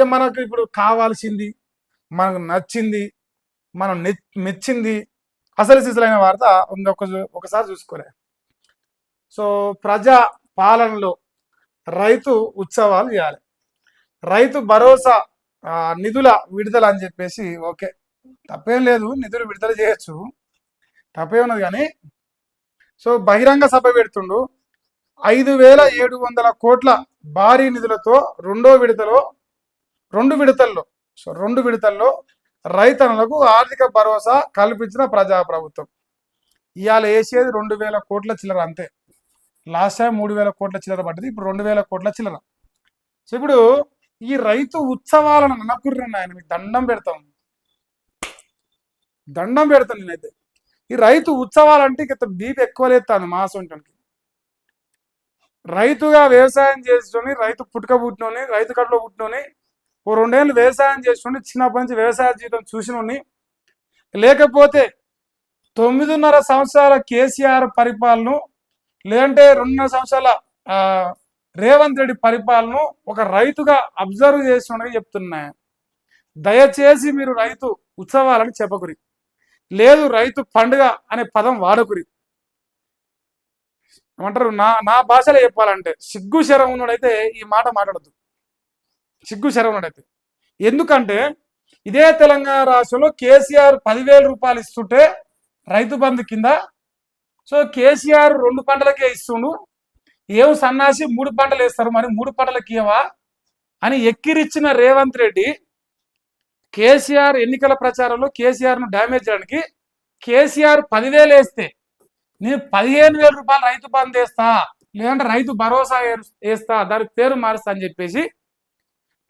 ఇక మనకు ఇప్పుడు కావాల్సింది, మనకు నచ్చింది, మనం మెచ్చింది అసలు సిసలైన వార్త ఒకసారి చూసుకోలే. సో ప్రజా పాలనలో రైతు ఉత్సవాలు చేయాలి, రైతు భరోసా నిధుల విడుదల అని చెప్పేసి. ఓకే, తప్పేం లేదు, నిధులు విడుదల చేయొచ్చు, తప్పే ఉన్నది. కానీ సో బహిరంగ సభ పెడుతుండు, 5,700 కోట్ల భారీ నిధులతో రెండు విడతల్లో రైతన్నలకు ఆర్థిక భరోసా కల్పించిన ప్రజాప్రభుత్వం. ఇవాళ వేసేది 2,000 కోట్ల చిల్లర అంతే. లాస్ట్ టైం 3,000 కోట్ల చిల్లర పడ్డది, ఇప్పుడు 2,000 కోట్ల చిల్లర. సో ఇప్పుడు ఈ రైతు ఉత్సవాలను అనకుర్రండి, ఆయన మీకు దండం పెడతాం నేనైతే. ఈ రైతు ఉత్సవాలంటే ఇక బీపీ ఎక్కువ లేస్తాను మాసంటానికి. రైతుగా వ్యవసాయం చేసుకొని, రైతు పుట్టుక పుట్టినోని, రైతు కడుపులో పుట్టినోని, ఓ 2 ఏళ్ళు వ్యవసాయం చేసుకొని, చిన్నప్పటి నుంచి వ్యవసాయ జీవితం చూసినోని, లేకపోతే 9.5 సంవత్సరాల కేసీఆర్ పరిపాలన, లేదంటే 2.5 సంవత్సరాల రేవంత్ రెడ్డి పరిపాలన ఒక రైతుగా అబ్జర్వ్ చేసినట్టుగా చెప్తున్నా. దయచేసి మీరు రైతు ఉత్సవాలని చెప్పకురి, లేదు రైతు పండుగ అనే పదం వాడకురి. ఏమంటారు, నా భాషలో చెప్పాలంటే సిగ్గు శరం ఉన్నడైతే ఈ మాట మాట్లాడద్దు, సిగ్గు శరం ఉన్నడైతే. ఎందుకంటే ఇదే తెలంగాణ రాష్ట్రంలో కేసీఆర్ 10,000 రూపాయలు ఇస్తుంటే రైతు బంధు కింద, సో కేసీఆర్ 2 పంటలకే ఇస్తుండు, ఏం సన్నాసి 3 పంటలు వేస్తారు, మరి 3 పంటలకి ఇవ్వవా అని ఎక్కిరిచ్చిన రేవంత్ రెడ్డి కేసీఆర్ ఎన్నికల ప్రచారంలో కేసీఆర్ను డ్యామేజ్ చేయడానికి కేసీఆర్ 10,000 వేస్తే నేను 15,000 రూపాయలు రైతు బంధు వేస్తా, లేదంటే రైతు భరోసా వేస్తా, దాని పేరు మారుస్తా అని చెప్పేసి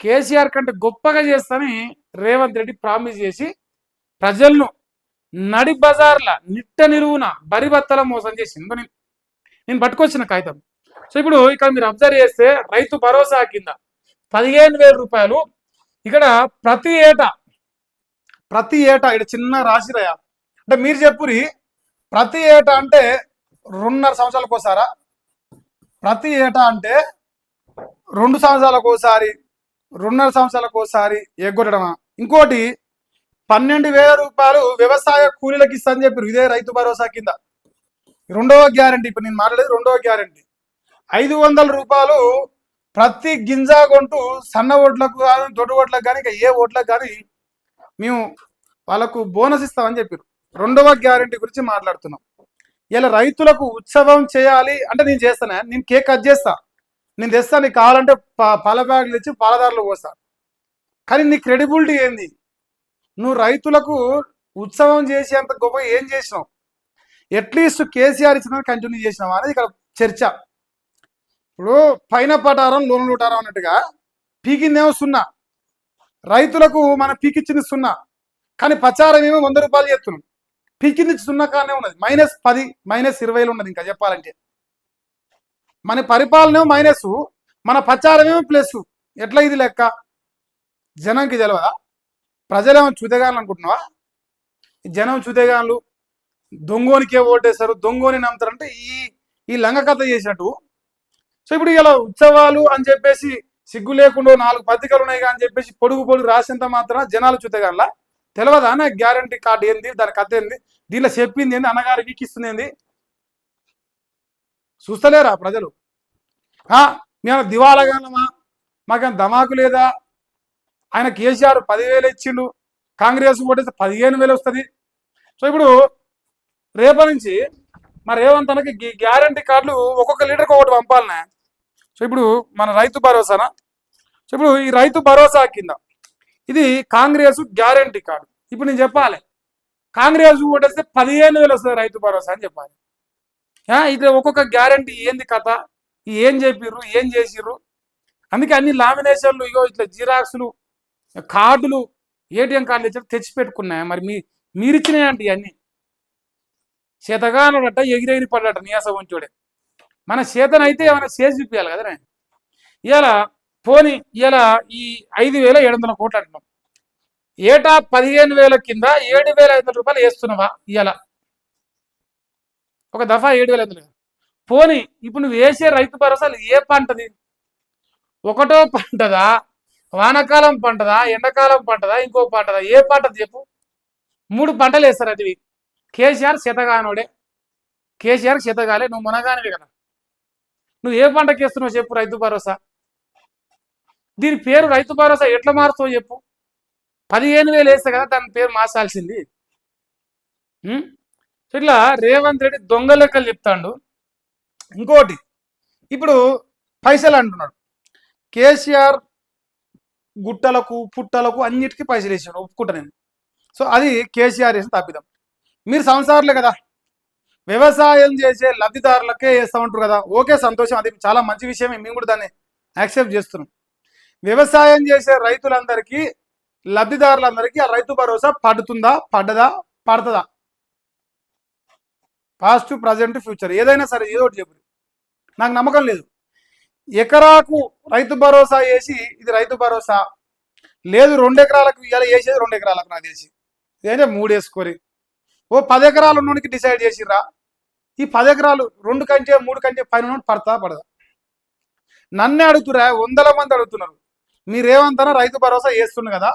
కేసీఆర్ కంటే గొప్పగా చేస్తానని రేవంత్ రెడ్డి ప్రామిస్ చేసి ప్రజలను నడి బజార్ల నిట్ట నిలువున బరిబత్తల మోసం చేసింది. నేను పట్టుకొచ్చిన కాగితం. సో ఇప్పుడు ఇక్కడ మీరు అబ్జర్వ్ చేస్తే రైతు భరోసా కింద 15,000 రూపాయలు ఇక్కడ ప్రతి ఏటా ఇక్కడ చిన్న రాశిరయా అంటే మీరు చెప్పురి, ప్రతి ఏటా అంటే 2.5 సంవత్సరాలకు ఒకసారా, ప్రతి ఏటా అంటే 2 సంవత్సరాలకు ఒకసారి, 2.5 సంవత్సరాలకు ఒకసారి ఎగ్గొట్టడమా? ఇంకోటి 12,000 రూపాయలు వ్యవసాయ కూలీలకు ఇస్తా అని చెప్పారు, ఇదే రైతు భరోసా కింద. రెండవ గ్యారంటీ, ఇప్పుడు నేను మాట్లాడేది రెండవ గ్యారంటీ. 500 రూపాయలు ప్రతి గింజ కొంటూ సన్న ఓట్లకు కానీ దొడ్డు ఓట్లకు కానీ ఇక ఏ ఓట్లకు కానీ మేము వాళ్ళకు బోనస్ ఇస్తామని చెప్పారు. రెండవ గ్యారంటీ గురించి మాట్లాడుతున్నాం. ఇలా రైతులకు ఉత్సవం చేయాలి అంటే నేను చేస్తాను, నేను కేక్ కట్ చేస్తా, నేను తెస్తాను, నీకు కావాలంటే పాల బ్యాగులు తెచ్చి పాలదారులు పోస్తా. కానీ నీ క్రెడిబిలిటీ ఏంది? నువ్వు రైతులకు ఉత్సవం చేసేంత గొప్ప ఏం చేసినావు? అట్లీస్ట్ కేసీఆర్ ఇచ్చిన కంటిన్యూ చేసినావా అనేది ఇక్కడ చర్చ. ఇప్పుడు పైన పటారం లోన్ లూటారం అన్నట్టుగా పీకిందేమో సున్నా, రైతులకు మన పీకిచ్చింది సున్నా, కానీ ప్రచారం ఏమో 100 రూపాయలు చేస్తున్నాం. పీకింది సున్నా కానే ఉన్నది, -10 -20 ఉన్నది. ఇంకా చెప్పాలంటే మన పరిపాలన ఏమో మైనస్, మన ప్రచారం ఏమో ప్లస్. ఎట్లా ఇది లెక్క? జనంకి తెలియదా? ప్రజలేమో చూతేగాను అనుకుంటున్నావా? జనం చూతేగాన్లు దొంగోనికే ఓటేస్తారు, దొంగోని నమ్ముతారంటే ఈ లంగ కథ చేసినట్టు. సో ఇప్పుడు ఇలా ఉత్సవాలు అని చెప్పేసి సిగ్గు లేకుండా 4 పత్రికలు ఉన్నాయి అని చెప్పేసి పొడుగు రాసేంత మాత్రం జనాలు చూతేగాన్లా తెలియదా? నా గ్యారంటీ కార్డు ఏంది, దాని కథ ఏంది, దీనిలో చెప్పింది ఏంది, అన్నగారు వీకిస్తుంది ఏంది, చూస్తలేరా ప్రజలు? మేము దివాళగానమా, మాకేం ధమాకు లేదా? ఆయన కేసీఆర్ 10,000 ఇచ్చిండు, కాంగ్రెస్ ఓటేస్తే 15,000 వస్తుంది. సో ఇప్పుడు రేపటి నుంచి మరి రేవంత్ అన్నకి గ్యారంటీ కార్డులు ఒక్కొక్క లీటర్కి ఒకటి పంపాలనే. సో ఇప్పుడు మన రైతు భరోసానా? సో ఇప్పుడు ఈ రైతు భరోసా కింద ఇది కాంగ్రెస్ గ్యారంటీ కార్డు. ఇప్పుడు నేను చెప్పాలి, కాంగ్రెస్ ఓటేస్తే 15,000 వస్తుంది రైతు భరోసా అని చెప్పాలి. ఇట్లా ఒక్కొక్క గ్యారంటీ ఏంది కథ, ఏం చెప్పిర్రు, ఏం చేసిర్రు? అందుకే అన్ని లామినేషన్లు, ఇగో ఇట్లా జిరాక్స్లు, కార్డులు, ఏటీఎం కార్డులు తెచ్చి పెట్టుకున్నాయి. మరి మీరిచ్చినాయంటే ఇవన్నీ చేతగానడట, ఎగిరెగిరి పడ్డట నియాస వంచోడే. మన చేతనైతే ఏమైనా చేసి చూపించాలి కదా. ఇలా పోనీ ఇలా ఈ 5,700 కోట్లు అంటున్నాం, ఏటా 15,000 కింద 7,500 రూపాయలు వేస్తున్నావా? ఇలా ఒక దఫా 7,500. పోనీ ఇప్పుడు నువ్వు వేసే రైతు భరోసాలు ఏ పంటది? ఒకటో పంటదా, వానాకాలం పంటదా, ఎండాకాలం పంటదా, ఇంకో పంటదా? ఏ పంట చెప్పు? 3 పంటలు వేస్తారు అది. కేసీఆర్ శతగానోడే. కేసీఆర్ శతగాలే, నువ్వు మునగానివి కదా. నువ్వు ఏ పంటకి వేస్తున్నావు చెప్పు? రైతు భరోసా. దీని పేరు రైతు భరోసా ఎట్లా మారుతావు చెప్పు? 15,000 వేస్తే కదా దాని పేరు మార్చాల్సింది. ఇట్లా రేవంత్ రెడ్డి దొంగ లెక్కలు చెప్తాడు. ఇంకోటి, ఇప్పుడు పైసలు అంటున్నాడు. కేసీఆర్ గుట్టలకు పుట్టలకు అన్నిటికీ పైసలు వేసాడు, ఒప్పుకుంటా నేను. సో అది కేసీఆర్ వేసి తప్పిదాం. మీరు సంసారులే కదా, వ్యవసాయం చేసే లబ్ధిదారులకే వేస్తామంటారు కదా. ఓకే, సంతోషం, అది చాలా మంచి విషయమే, మేము కూడా దాన్ని యాక్సెప్ట్ చేస్తున్నాం. వ్యవసాయం చేసే రైతులందరికీ, లబ్ధిదారులందరికీ ఆ రైతు భరోసా పడుతుందా, పడుతుందా? పాస్ట్, ప్రజెంట్, ఫ్యూచర్ ఏదైనా సరే ఏదో ఒకటి చెప్పు. నాకు నమ్మకం లేదు. ఎకరాకు రైతు భరోసా వేసి ఇది రైతు భరోసా లేదు, 2 ఎకరాలకు ఇలా వేసేది 2 ఎకరాలకు నాకు తెలిసి ఏంటంటే 3 వేసుకొని ఓ 10 ఎకరాలు ఉన్నోనికి డిసైడ్ చేసిర్రా. ఈ 10 ఎకరాలు 2 కంటే 3 కంటే పైన పడదా? నన్నే అడుగుతురా, 100 మంది అడుగుతున్నారు. మీరేమంటారా? రైతు భరోసా వేస్తున్నారు కదా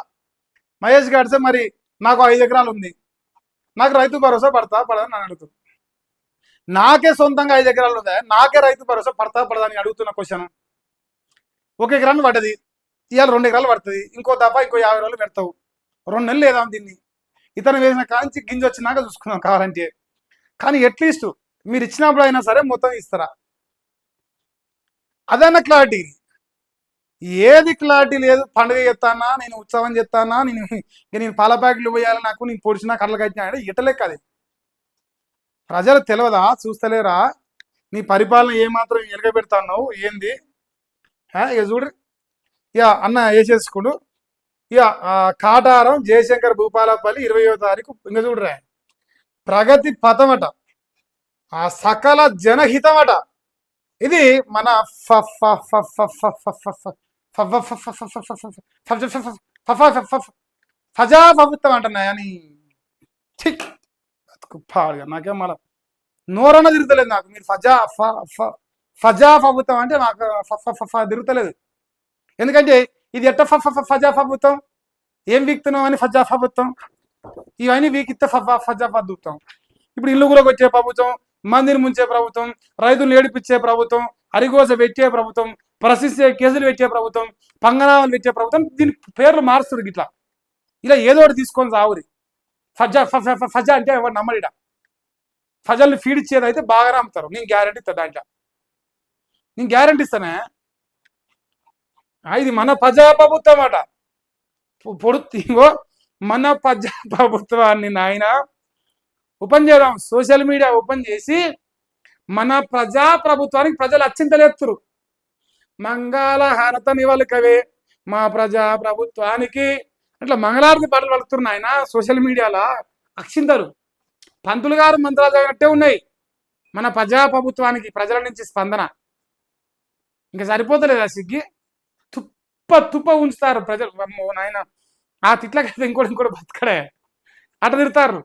మహేష్ గారిసే, మరి నాకు 5 ఎకరాలు ఉంది, నాకు రైతు భరోసా పడదా నన్ను అడుగుతున్నారు. నాకే సొంతంగా 5 ఎకరాలు ఉందా, నాకే రైతు భరోసా పడదా అని అడుగుతున్న క్వశ్చన్. 1 ఎకరాన్ని పడ్డది, ఇవాళ 2 ఎకరాలు పడుతుంది, ఇంకో దఫా ఇంకో 50 రోజులు పెడతావు. 2 నెలలు లేదా దీన్ని? ఇతను వేసిన కాంచి గింజ వచ్చినాక చూసుకుందాం కావాలంటే. కానీ అట్లీస్ట్ మీరు ఇచ్చినప్పుడు అయినా సరే మొత్తం ఇస్తారా? అదన్న క్లారిటీ. ఏది క్లారిటీ లేదు. పండుగ చేస్తానా, నేను ఉత్సవం చేస్తానా, నేను పాల ప్యాకెట్లు పోయాలి, నాకు నేను పొడిచినా కళ్ళ కట్టినా అంటే ఇటలేక అది ప్రజలు తెలియదా? చూస్తలేరా? నీ పరిపాలన ఏమాత్రం ఎలగబెడతాన్నావు ఏంది? ఇక చూడు, ఇక అన్న వేసేసుకుడు. ఇక కాటారం జయశంకర్ భూపాలపల్లి 20వ తారీఖు. ఇంకా చూడరా, ప్రగతి పథమట, ఆ సకల జనహితమట. ఇది మన ఫజా ప్రభుత్వం అంటున్నాయి అని పాడుగా. నాకేం మళ్ళా నోరన్న తిరుగుతలేదు నాకు. మీరు ఫజా ప్రభుత్వం అంటే నాకు తిరుగుతలేదు. ఎందుకంటే ఇది ఎట్ట ఫజా ప్రభుత్వం? ఏం వీక్తున్నాం అని ఫజా ప్రభుత్వం? ఇవన్నీ వీకిస్తే ఫజా ప్రభుత్వం. ఇప్పుడు ఇల్లు కూడా వచ్చే ప్రభుత్వం, మందిని ముంచే ప్రభుత్వం, రైతులు ఏడిపించే ప్రభుత్వం, అరిగోస పెట్టే ప్రభుత్వం, ప్రశ్నించే కేసులు పెట్టే ప్రభుత్వం, పంగనామాలు పెట్టే ప్రభుత్వం. దీని పేర్లు మారుస్తుంది. ఇట్లా ఇలా ఏదో ఒకటి తీసుకొని సావురి. ఫజా అంటే ఎవరు నమ్మడిట. ఫజల్ని ఫీడ్ ఇచ్చేది అయితే బాగా నమ్ముతారు. నేను గ్యారంటీ ఇస్తా, దాంట్లో నేను గ్యారంటీ ఇస్తానే. ఇది మన ప్రజా ప్రభుత్వం అట. పొడుగో మన ప్రజా ప్రభుత్వాన్ని నాయన ఓపెన్ చేద్దాం. సోషల్ మీడియా ఓపెన్ చేసి మన ప్రజా ప్రభుత్వానికి ప్రజలు అచ్చింతలేస్తురు. మంగళ హారత నివలికవే మా ప్రజా ప్రభుత్వానికి అట్లా మంగళారతి పాటలు పలుకుతున్నారు ఆయన. సోషల్ మీడియాలో అక్షింతలు పంతులు గారు మంత్రాలు చదివినట్టే ఉన్నాయి. మన ప్రజా ప్రభుత్వానికి ప్రజల నుంచి స్పందన ఇంకా సరిపోతలేదా? సిగ్గి తుప్ప ఉంచుతారు ప్రజలు. నాయన ఆ తిట్లకైతే ఇంకోటి బతకడే అట తిడతారు.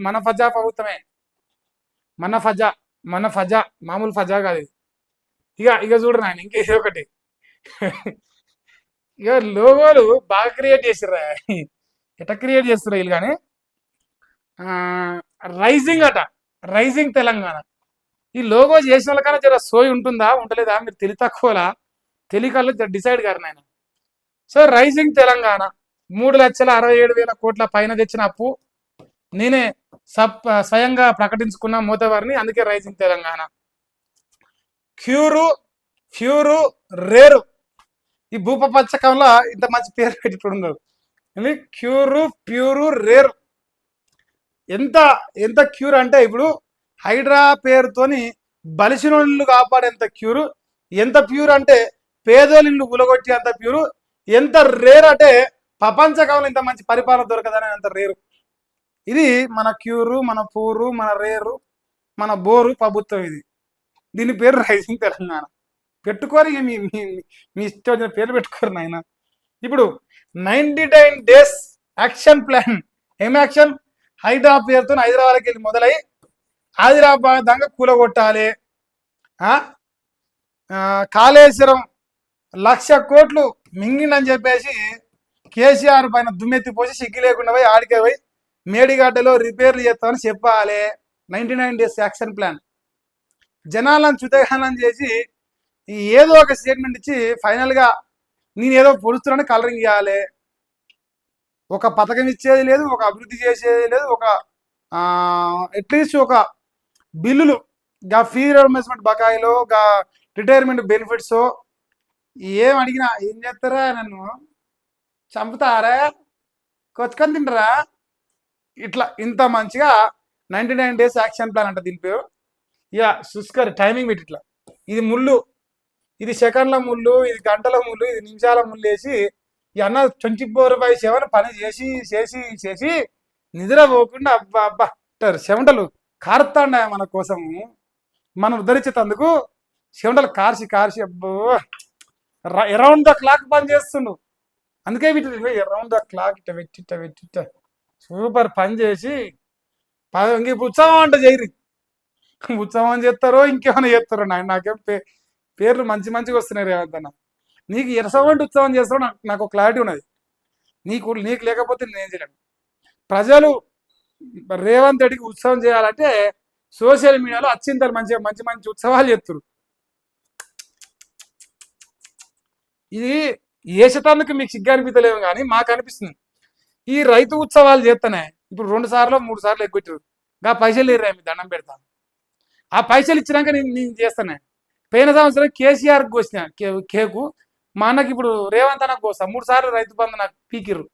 మన ఫజా ప్రభుత్వమే, మన ఫజా మామూలు ఫజా కాదు. ఇక చూడరు ఆయన ఇంకేదో ఒకటి. ఇక లోగోలు బాగా క్రియేట్ చేసిర్రా. ఎట్లా క్రియేట్ చేస్తున్నారు వీళ్ళు కానీ. రైజింగ్ అట, రైజింగ్ తెలంగాణ. ఈ లోగో చేసిన వాళ్ళకన్నా జర సోయి ఉంటుందా ఉండలేదా? మీరు తెలివి తక్కువలా తెలియకల్లో డిసైడ్ గారు నాయన. సో రైజింగ్ తెలంగాణ 3,67,000 కోట్ల పైన తెచ్చిన అప్పు నేనే స్వయంగా ప్రకటించుకున్న మూతవారిని. అందుకే రైజింగ్ తెలంగాణ. ఫ్యూరు రేరు. ఈ భూప్రపంచకంలో ఇంత మంచి పేరు పెట్టుకున్నారు. ప్యూరు రేరు. ఎంత క్యూర్ అంటే ఇప్పుడు హైడ్రా పేరుతోని బలిసినోళ్ళు కాపాడేంత క్యూరు. ఎంత ప్యూర్ అంటే పేదోళ్ళు గులగొట్టి అంత ప్యూరు. ఎంత రేర్ అంటే ప్రపంచకంలో ఇంత మంచి పరిపాలన దొరకదని అంత రేరు. ఇది మన క్యూరు, మన పూరు, మన రేరు, మన బోరు ప్రభుత్వం. ఇది దీని పేరు రైజింగ్ తెలంగాణ. పెట్టుకోరు, మీ ఇష్టం వచ్చిన పేరు పెట్టుకోరు నాయన. ఇప్పుడు 99 days యాక్షన్ ప్లాన్. ఏం యాక్షన్? హైడ్రా పేరుతో హైదరాబాద్కి వెళ్ళి మొదలై హైదరాబాద్ దాకా కూలగొట్టాలి. కాళేశ్వరం 1,00,00,000 కోట్లు మింగిండని చెప్పేసి కేసీఆర్ పైన దుమ్మెత్తి పోసి సిగ్గు లేకుండా పోయి ఆడికే పోయి మేడిగడ్డలో రిపేర్లు చేస్తామని చెప్పాలి. 99 డేస్ యాక్షన్ ప్లాన్ జనాలను చుతగానం చేసి ఏదో ఒక స్టేట్మెంట్ ఇచ్చి ఫైనల్గా నేను ఏదో పొడుస్తున్నాను కలరింగ్ ఇవ్వాలి. ఒక పథకం ఇచ్చేది లేదు, ఒక అభివృద్ధి చేసేది లేదు, ఒక అట్లీస్ట్ ఒక బిల్లులు గా ఫీ రియంబర్స్మెంట్ బకాయిలో గా రిటైర్మెంట్ బెనిఫిట్స్ ఏం అడిగినా ఏం చేస్తారా, నన్ను చంపుతారా, కొచ్చుకొని తింటారా, ఇట్లా ఇంత మంచిగా 99 డేస్ యాక్షన్ ప్లాన్ అంట దీని పేరు. ఇక సుస్కర్ టైమింగ్ పెట్టి ఇట్లా ఇది ముళ్ళు, ఇది సెకండ్ల ముళ్ళు, ఇది గంటల ముళ్ళు, ఇది నిమిషాల ముళ్ళు వేసి ఈ అన్న 24/7 పని చేసి చేసి చేసి నిద్ర పోకుండా అబ్బా అబ్బా చెమటలు కారుతాండ మన కోసము, మనం ఉద్ధరించేందుకు చెమటలు కార్చి కార్చి అబ్బో అరౌండ్ ద క్లాక్ పని చేస్తుండు. అందుకే వీటి అరౌండ్ ద క్లాక్ ఇట్ట వెట్టిట్ట సూపర్ పని చేసి ఇంక ఉత్సవం అంటే చేయరు, ఉత్సవం చేస్తారో ఇంకేమైనా చేస్తారో నాకేం పేర్లు మంచి మంచిగా వస్తున్నాయి. రేవంతన్న నీకు ఎరసవంటి ఉత్సవం చేస్తారో నాకు క్లారిటీ ఉన్నది, నీకు లేకపోతే నేనేం చేయలేను. ప్రజలు రేవంత్ రెడ్డికి ఉత్సవం చేయాలంటే సోషల్ మీడియాలో అత్యంత మంచిగా మంచి మంచి ఉత్సవాలు చేస్తారు. ఇది ఏ శతానికి మీకు సిగ్గు అనిపించలేము కానీ మాకు అనిపిస్తుంది. ఈ రైతు ఉత్సవాలు చేస్తానే ఇప్పుడు 2 సార్లు 3 సార్లు ఎగ్గొట్టారు, ఆ పైసలు లేరు మీ దండం పెడతాను. ఆ పైసలు ఇచ్చినాక నేను చేస్తానే. పోయిన సంవత్సరం కేసీఆర్కి కోసిన కేకు మా అన్నకి ఇప్పుడు రేవంత్ అన్నకు కోస్తా. 3 సార్లు రైతు బంధు నాకు పీకిర్రు.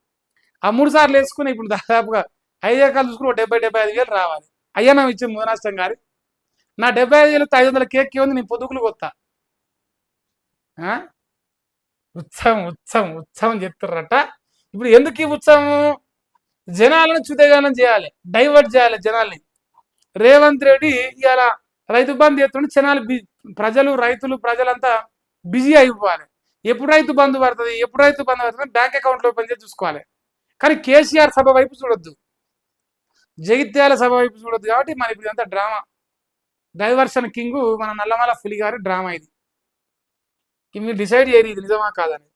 ఆ 3 సార్లు వేసుకుని ఇప్పుడు దాదాపుగా 5 ఎకరాలు చూసుకుని 70-75 వేలు రావాలి. అయ్యా ఇచ్చే ముదనష్టం గారి నా 75 వేలు 500 కేక్ ఉంది, నేను పొదుగులు కొత్తా. ఉత్సవం ఉత్సవం ఉత్సవం చెప్తారట. ఇప్పుడు ఎందుకు ఈ ఉత్సవం? జనాలను చుతగానం చేయాలి, డైవర్ట్ చేయాలి జనాల్ని. రేవంత్ రెడ్డి ఇలా రైతు బంధు చేస్తుంటే జనాలు రైతులు ప్రజలంతా బిజీ అయిపోవాలి. ఎప్పుడు రైతు బంధు పడుతుంది బ్యాంక్ అకౌంట్లో ఓపెన్ చేసి చూసుకోవాలి. కానీ కేసీఆర్ సభ వైపు చూడొద్దు, జగిత్యాల సభ వైపు చూడొద్దు. కాబట్టి మన ఇప్పుడు ఇదంతా డ్రామా, డైవర్షన్ కింగ్ మన నల్లమల పులి గారి డ్రామా ఇది. మీరు డిసైడ్ చేయరు ఇది నిజమా కాదని.